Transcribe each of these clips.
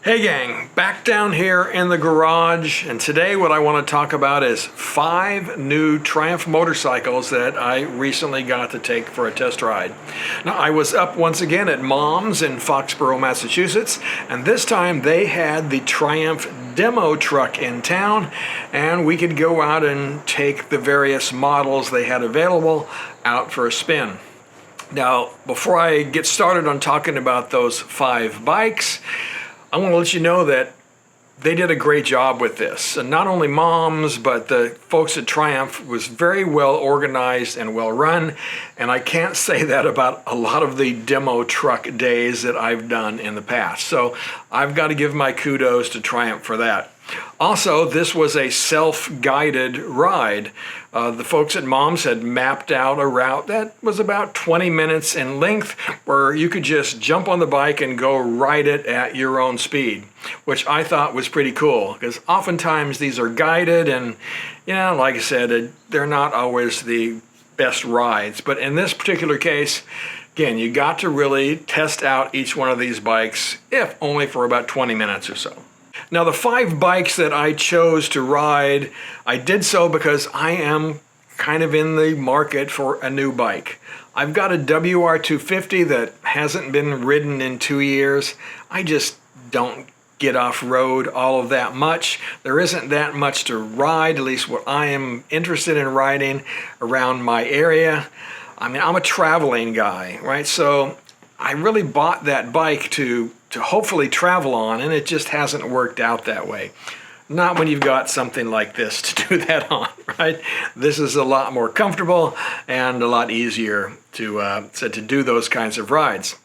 Hey gang, back down here in the garage, and today what I want to talk about is 5 new Triumph motorcycles that I recently got to take for a test ride. Now I was up once again at Mom's in Foxborough, Massachusetts, and this time they had the Triumph demo truck in town, and we could go out and take the various models they had available out for a spin. Now, before I get started on talking about those 5 bikes, I want to let you know that they did a great job with this. And not only Mom's, but the folks at Triumph was very well organized and well run. And I can't say that about a lot of the demo truck days that I've done in the past. So I've got to give my kudos to Triumph for that. Also, this was a self-guided ride. The folks at Mom's had mapped out a route that was about 20 minutes in length where you could just jump on the bike and go ride it at your own speed, which I thought was pretty cool because oftentimes these are guided and, you know, like I said, they're not always the best rides. But in this particular case, again, you got to really test out each one of these bikes, if only for about 20 minutes or so. Now, the 5 bikes that I chose to ride, I did so because I am kind of in the market for a new bike. I've got a WR250 that hasn't been ridden in 2 years. I just don't get off-road all of that much. There isn't that much to ride, at least what I am interested in riding around my area. I mean, I'm a traveling guy, right? So I really bought that bike to hopefully travel on, and it just hasn't worked out that way. Not when you've got something like this to do that on, right? This is a lot more comfortable and a lot easier to do those kinds of rides.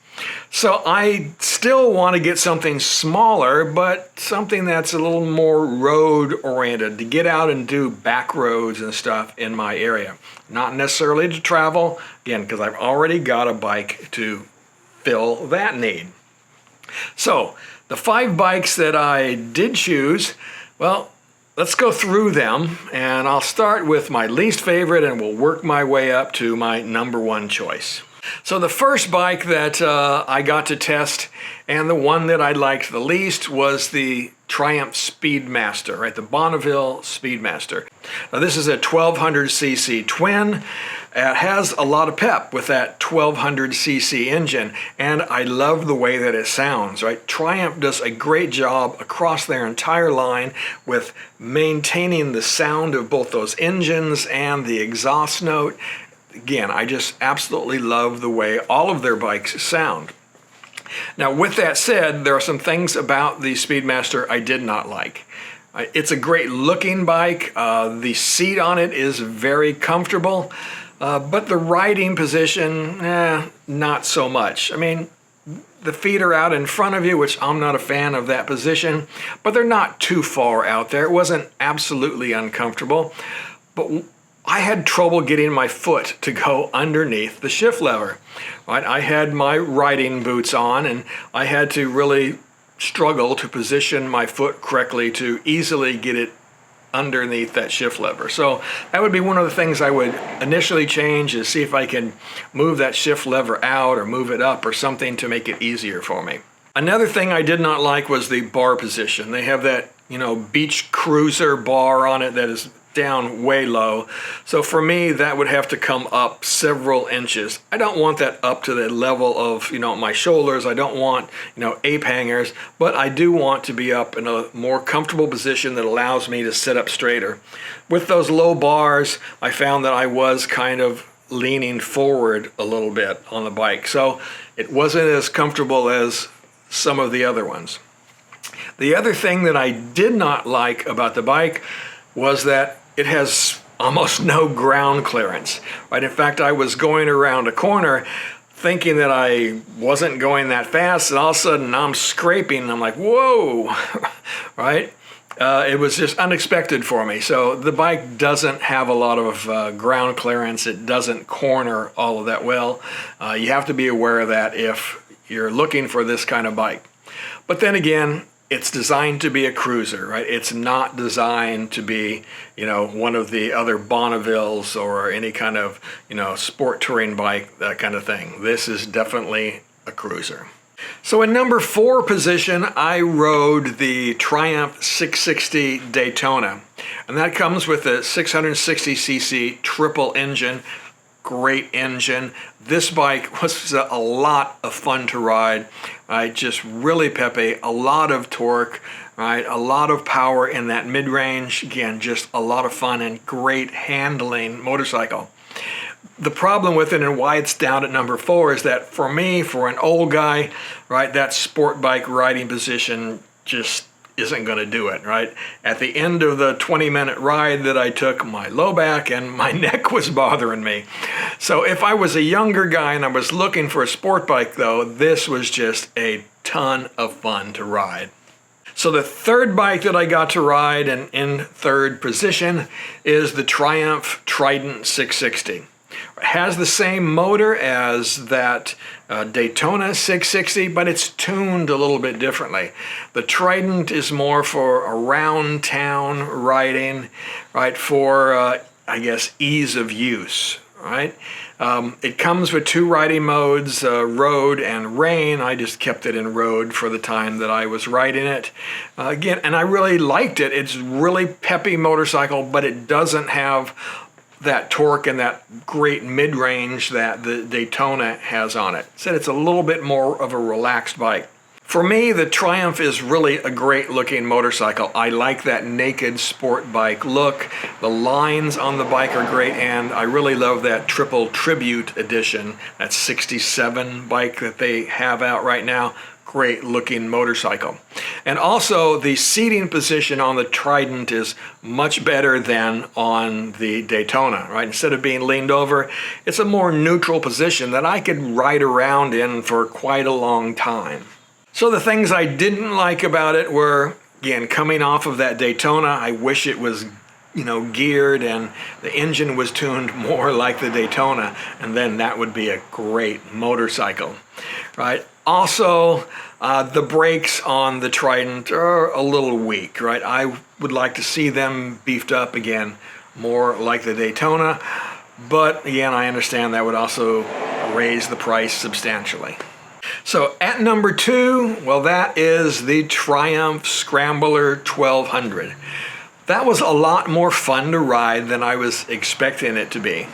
So I still want to get something smaller, but something that's a little more road oriented to get out and do back roads and stuff in my area. Not necessarily to travel, again, because I've already got a bike to fill that need. So the 5 bikes that I did choose, well, let's go through them, and I'll start with my least favorite and we'll work my way up to my number 1 choice. So the first bike that I got to test, and the one that I liked the least, was the Triumph Speedmaster, right? The Bonneville Speedmaster. Now this is a 1200cc twin. It has a lot of pep with that 1200cc engine, and I love the way that it sounds, right? Triumph does a great job across their entire line with maintaining the sound of both those engines and the exhaust note. Again, I just absolutely love the way all of their bikes sound. Now, with that said, there are some things about the Speedmaster I did not like. It's a great looking bike. The seat on it is very comfortable, but the riding position, not so much. I mean, the feet are out in front of you, which I'm not a fan of that position, but they're not too far out there. It wasn't absolutely uncomfortable, but I had trouble getting my foot to go underneath the shift lever. Right? I had my riding boots on, and I had to really struggle to position my foot correctly to easily get it underneath that shift lever. So that would be one of the things I would initially change, is see if I can move that shift lever out or move it up or something to make it easier for me. Another thing I did not like was the bar position. They have that, beach cruiser bar on it that is down way low. So for me, that would have to come up several inches. I don't want that up to the level of, my shoulders. I don't want, ape hangers, but I do want to be up in a more comfortable position that allows me to sit up straighter. With those low bars, I found that I was kind of leaning forward a little bit on the bike. So it wasn't as comfortable as some of the other ones. The other thing that I did not like about the bike was that it has almost no ground clearance, right? In fact, I was going around a corner thinking that I wasn't going that fast, and all of a sudden I'm scraping, and I'm like, whoa, right? It was just unexpected for me. So the bike doesn't have a lot of ground clearance. It doesn't corner all of that well. You have to be aware of that if you're looking for this kind of bike. But then again, it's designed to be a cruiser, right? It's not designed to be, one of the other Bonnevilles or any kind of, sport touring bike, that kind of thing. This is definitely a cruiser. So in number 4 position, I rode the Triumph 660 Daytona. And that comes with a 660cc triple engine. Great engine. This bike was a lot of fun to ride. Just really peppy, a lot of torque, right? A lot of power in that mid-range. Again, just a lot of fun and great handling motorcycle. The problem with it and why it's down at number 4 is that for me, for an old guy, right, that sport bike riding position just isn't going to do it, right? At the end of the 20-minute ride that I took, my low back and my neck was bothering me. So if I was a younger guy and I was looking for a sport bike though, this was just a ton of fun to ride. So the third bike that I got to ride and in third position is the Triumph Trident 660. It has the same motor as that Daytona 660, but it's tuned a little bit differently. The Trident is more for around town riding, right, for I guess ease of use, right? It comes with 2 riding modes, road and rain. I just kept it in road for the time that I was riding it. Again, and I really liked it. It's really peppy motorcycle, but it doesn't have that torque and that great mid-range that the Daytona has on it. Said it's a little bit more of a relaxed bike. For me, the Triumph is really a great looking motorcycle. I like that naked sport bike look. The lines on the bike are great, and I really love that triple tribute edition, that 67 bike that they have out right now. Great looking motorcycle. And also the seating position on the Trident is much better than on the Daytona, right? Instead of being leaned over, it's a more neutral position that I could ride around in for quite a long time. So the things I didn't like about it were, again, coming off of that Daytona, I wish it was, geared and the engine was tuned more like the Daytona, and then that would be a great motorcycle, right? Also, the brakes on the Trident are a little weak, right? I would like to see them beefed up again, more like the Daytona, but again, I understand that would also raise the price substantially. So at number 2, well, that is the Triumph Scrambler 1200. That was a lot more fun to ride than I was expecting it to be.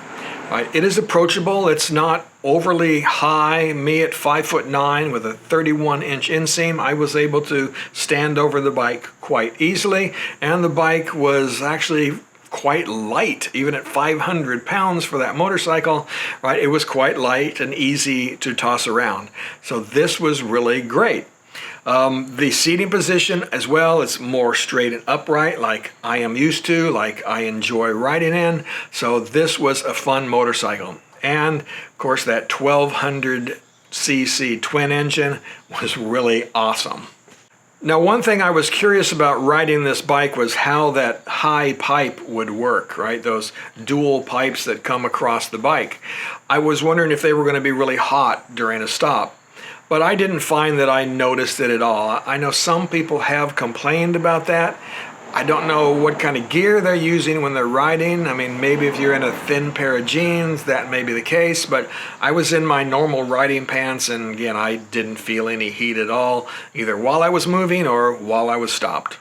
Right? It is approachable. It's not overly high. Me at 5'9" with a 31-inch inseam, I was able to stand over the bike quite easily, and the bike was actually quite light, even at 500 pounds for that motorcycle, right? It was quite light and easy to toss around. So this was really great. The seating position as well is more straight and upright like I am used to, like I enjoy riding in. So this was a fun motorcycle. And of course that 1200cc twin engine was really awesome. Now, one thing I was curious about riding this bike was how that high pipe would work, right? Those dual pipes that come across the bike. I was wondering if they were going to be really hot during a stop, but I didn't find that I noticed it at all. I know some people have complained about that. I don't know what kind of gear they're using when they're riding. I mean, maybe if you're in a thin pair of jeans, that may be the case, but I was in my normal riding pants, and again, I didn't feel any heat at all, either while I was moving or while I was stopped.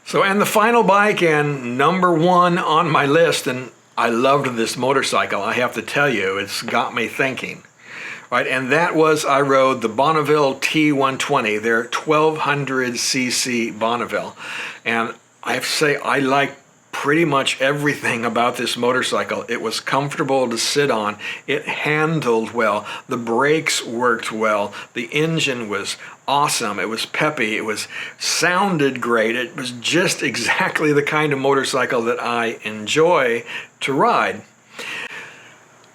So, and the final bike, and number 1 on my list, and I loved this motorcycle, I have to tell you, it's got me thinking. Right, and that was, I rode the Bonneville T120, their 1200cc Bonneville, and I have to say, I like pretty much everything about this motorcycle. It was comfortable to sit on. It handled well. The brakes worked well. The engine was awesome. It was peppy. It was sounded great. It was just exactly the kind of motorcycle that I enjoy to ride.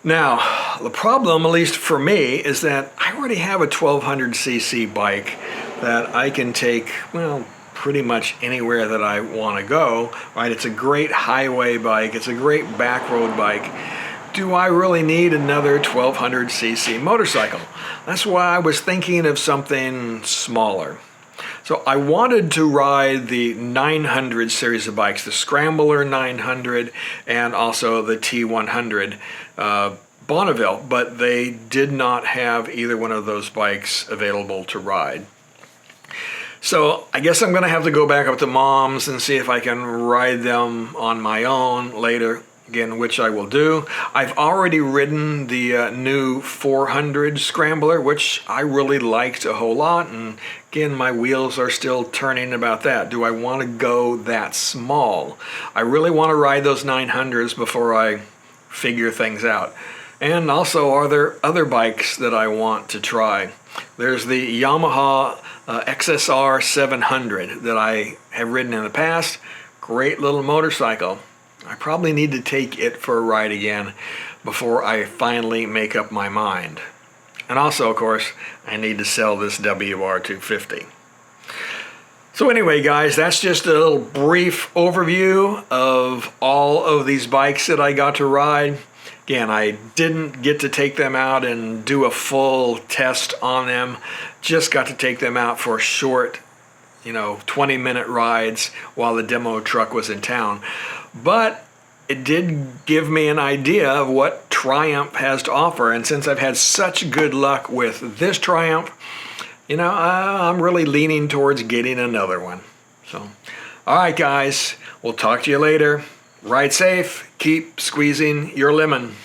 Now, the problem, at least for me, is that I already have a 1200cc bike that I can take, well, pretty much anywhere that I want to go, right? It's a great highway bike. It's a great back road bike. Do I really need another 1200cc motorcycle? That's why I was thinking of something smaller. So I wanted to ride the 900 series of bikes, the Scrambler 900 and also the T100. Bonneville, but they did not have either one of those bikes available to ride. So I guess I'm going to have to go back up to Mom's and see if I can ride them on my own later, again, which I will do. I've already ridden the new 400 Scrambler, which I really liked a whole lot, and again, my wheels are still turning about that. Do I want to go that small? I really want to ride those 900s before I figure things out. And also, are there other bikes that I want to try? There's the Yamaha XSR 700 that I have ridden in the past. Great little motorcycle. I probably need to take it for a ride again before I finally make up my mind. And also, of course, I need to sell this WR250. So anyway, guys, that's just a little brief overview of all of these bikes that I got to ride. Again, I didn't get to take them out and do a full test on them. Just got to take them out for short, 20-minute rides while the demo truck was in town. But it did give me an idea of what Triumph has to offer. And since I've had such good luck with this Triumph, I'm really leaning towards getting another one. So, all right, guys, we'll talk to you later. Ride safe, keep squeezing your lemon.